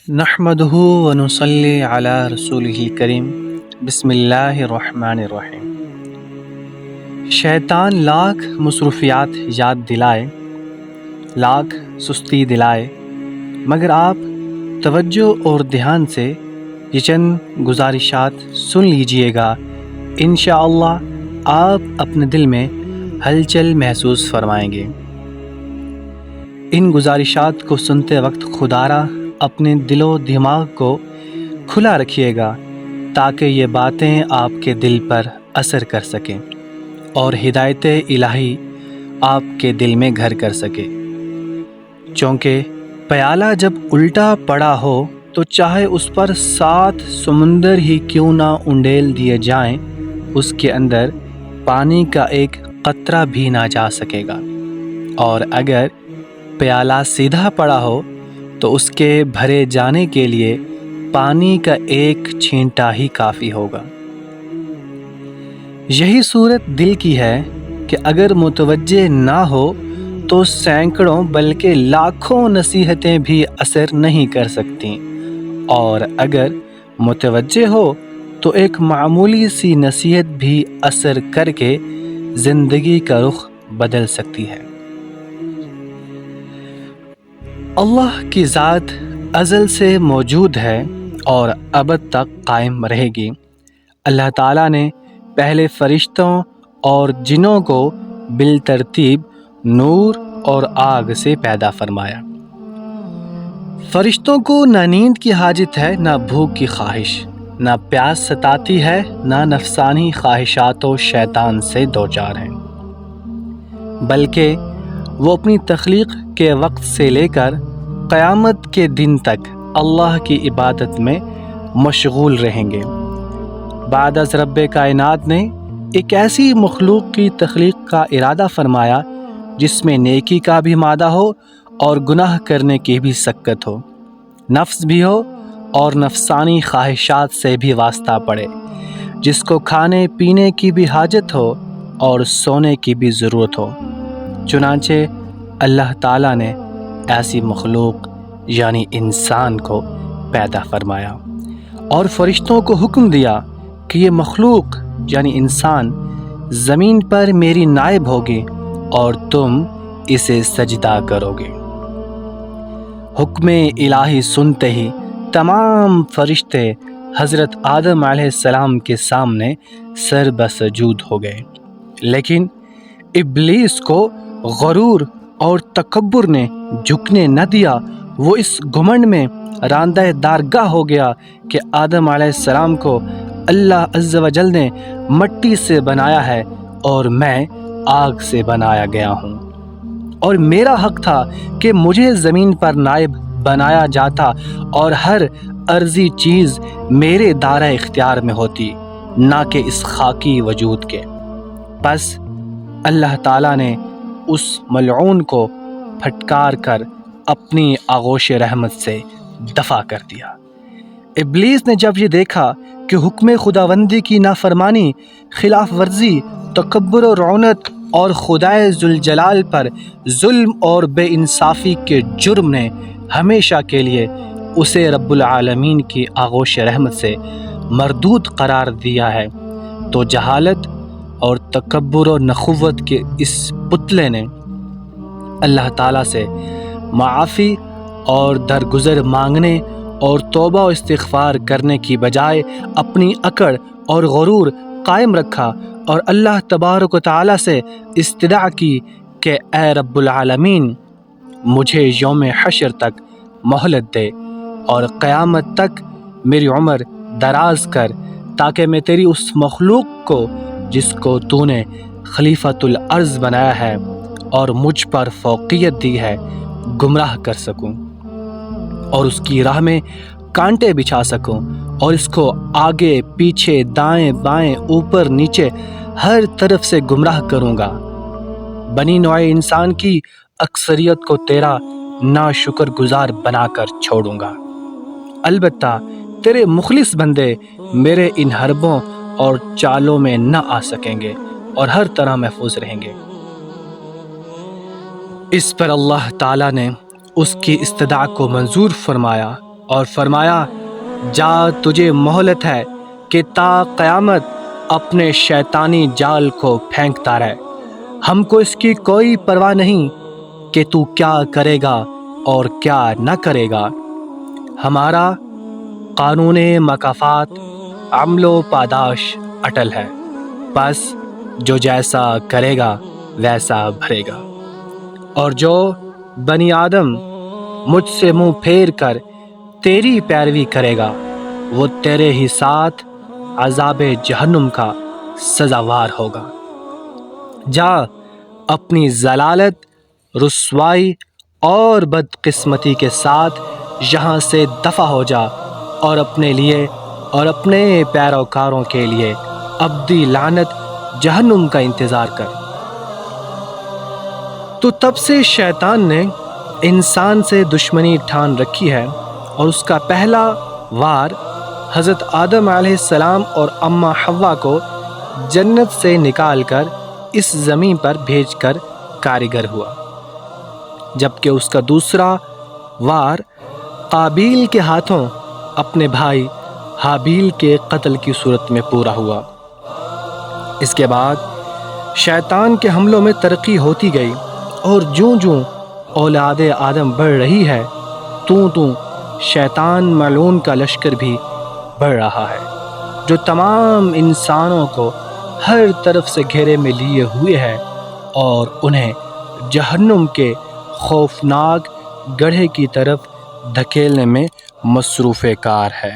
نحمدہ ونصلی علی رسولہ الکریم بسم اللہ الرحمن الرحیم۔ شیطان لاکھ مصروفیات یاد دلائے، لاکھ سستی دلائے، مگر آپ توجہ اور دھیان سے یہ چند گزارشات سن لیجئے گا، انشاءاللہ آپ اپنے دل میں ہلچل محسوس فرمائیں گے۔ ان گزارشات کو سنتے وقت خدارا اپنے دل و دماغ کو کھلا رکھیے گا تاکہ یہ باتیں آپ کے دل پر اثر کر سکیں اور ہدایت الہی آپ کے دل میں گھر کر سکے۔ چونکہ پیالہ جب الٹا پڑا ہو تو چاہے اس پر 7 سمندر ہی کیوں نہ انڈیل دیے جائیں، اس کے اندر پانی کا ایک قطرہ بھی نہ جا سکے گا، اور اگر پیالہ سیدھا پڑا ہو تو اس کے بھرے جانے کے لیے پانی کا ایک چھینٹا ہی کافی ہوگا۔ یہی صورت دل کی ہے کہ اگر متوجہ نہ ہو تو سینکڑوں بلکہ لاکھوں نصیحتیں بھی اثر نہیں کر سکتیں، اور اگر متوجہ ہو تو ایک معمولی سی نصیحت بھی اثر کر کے زندگی کا رخ بدل سکتی ہے۔ اللہ کی ذات ازل سے موجود ہے اور ابد تک قائم رہے گی۔ اللہ تعالیٰ نے پہلے فرشتوں اور جنوں کو بالترتیب نور اور آگ سے پیدا فرمایا۔ فرشتوں کو نہ نیند کی حاجت ہے، نہ بھوک کی خواہش، نہ پیاس ستاتی ہے، نہ نفسانی خواہشات و شیطان سے دوچار ہیں، بلکہ وہ اپنی تخلیق کے وقت سے لے کر قیامت کے دن تک اللہ کی عبادت میں مشغول رہیں گے۔ بعد از رب کائنات نے ایک ایسی مخلوق کی تخلیق کا ارادہ فرمایا جس میں نیکی کا بھی مادہ ہو اور گناہ کرنے کی بھی سکت ہو، نفس بھی ہو اور نفسانی خواہشات سے بھی واسطہ پڑے، جس کو کھانے پینے کی بھی حاجت ہو اور سونے کی بھی ضرورت ہو۔ چنانچہ اللہ تعالیٰ نے ایسی مخلوق یعنی انسان کو پیدا فرمایا اور فرشتوں کو حکم دیا کہ یہ مخلوق یعنی انسان زمین پر میری نائب ہوگی اور تم اسے سجدہ کرو گے۔ حکم الہی سنتے ہی تمام فرشتے حضرت آدم علیہ السلام کے سامنے سر بسجود ہو گئے، لیکن ابلیس کو غرور اور تکبر نے جھکنے نہ دیا۔ وہ اس گھمنڈ میں راندہ دارگاہ ہو گیا کہ آدم علیہ السلام کو اللہ عز و جل نے مٹی سے بنایا ہے اور میں آگ سے بنایا گیا ہوں، اور میرا حق تھا کہ مجھے زمین پر نائب بنایا جاتا اور ہر ارضی چیز میرے دائرہ اختیار میں ہوتی، نہ کہ اس خاکی وجود کے۔ پس اللہ تعالیٰ نے اس ملعون کو پھٹکار کر اپنی آغوش رحمت سے دفع کر دیا۔ ابلیس نے جب یہ دیکھا کہ حکم خداوندی کی نافرمانی، خلاف ورزی، تکبر و رعونت اور خدائے ذوالجلال پر ظلم اور بے انصافی کے جرم نے ہمیشہ کے لیے اسے رب العالمین کی آغوش رحمت سے مردود قرار دیا ہے، تو جہالت اور تکبر و نخوت کے اس پتلے نے اللہ تعالیٰ سے معافی اور درگزر مانگنے اور توبہ و استغفار کرنے کی بجائے اپنی اکڑ اور غرور قائم رکھا اور اللہ تبارک و تعالیٰ سے استدعا کی کہ اے رب العالمین، مجھے یوم حشر تک مہلت دے اور قیامت تک میری عمر دراز کر، تاکہ میں تیری اس مخلوق کو جس کو تو نے خلیفۃ الارض بنایا ہے اور مجھ پر فوقیت دی ہے، گمراہ کر سکوں اور اس کی راہ میں کانٹے بچھا سکوں، اور اس کو آگے پیچھے دائیں بائیں اوپر نیچے ہر طرف سے گمراہ کروں گا۔ بنی نوع انسان کی اکثریت کو تیرا ناشکر گزار بنا کر چھوڑوں گا، البتہ تیرے مخلص بندے میرے ان حربوں اور چالوں میں نہ آ سکیں گے اور ہر طرح محفوظ رہیں گے۔ اس پر اللہ تعالیٰ نے اس کی استدعا کو منظور فرمایا اور فرمایا جا تجھے مہلت ہے کہ تا قیامت اپنے شیطانی جال کو پھینکتا رہے، ہم کو اس کی کوئی پرواہ نہیں کہ تو کیا کرے گا اور کیا نہ کرے گا۔ ہمارا قانون مکافات عمل و پاداش اٹل ہے، بس جو جیسا کرے گا ویسا بھرے گا۔ اور جو بنی آدم مجھ سے منہ پھیر کر تیری پیروی کرے گا وہ تیرے ہی ساتھ عذاب جہنم کا سزاوار ہوگا۔ جا اپنی ضلالت، رسوائی اور بدقسمتی کے ساتھ یہاں سے دفع ہو جا اور اپنے لیے اور اپنے پیروکاروں کے لیے ابدی لعنت جہنم کا انتظار کر۔ تو تب سے شیطان نے انسان سے دشمنی ٹھان رکھی ہے، اور اس کا پہلا وار حضرت آدم علیہ السلام اور اماں حوا کو جنت سے نکال کر اس زمین پر بھیج کر کاریگر ہوا، جبکہ اس کا دوسرا وار قابیل کے ہاتھوں اپنے بھائی حابیل کے قتل کی صورت میں پورا ہوا۔ اس کے بعد شیطان کے حملوں میں ترقی ہوتی گئی، اور جوں جوں اولاد آدم بڑھ رہی ہے توں شیطان ملعون کا لشکر بھی بڑھ رہا ہے، جو تمام انسانوں کو ہر طرف سے گھیرے میں لیے ہوئے ہے اور انہیں جہنم کے خوفناک گڑھے کی طرف دھکیلنے میں مصروف کار ہے۔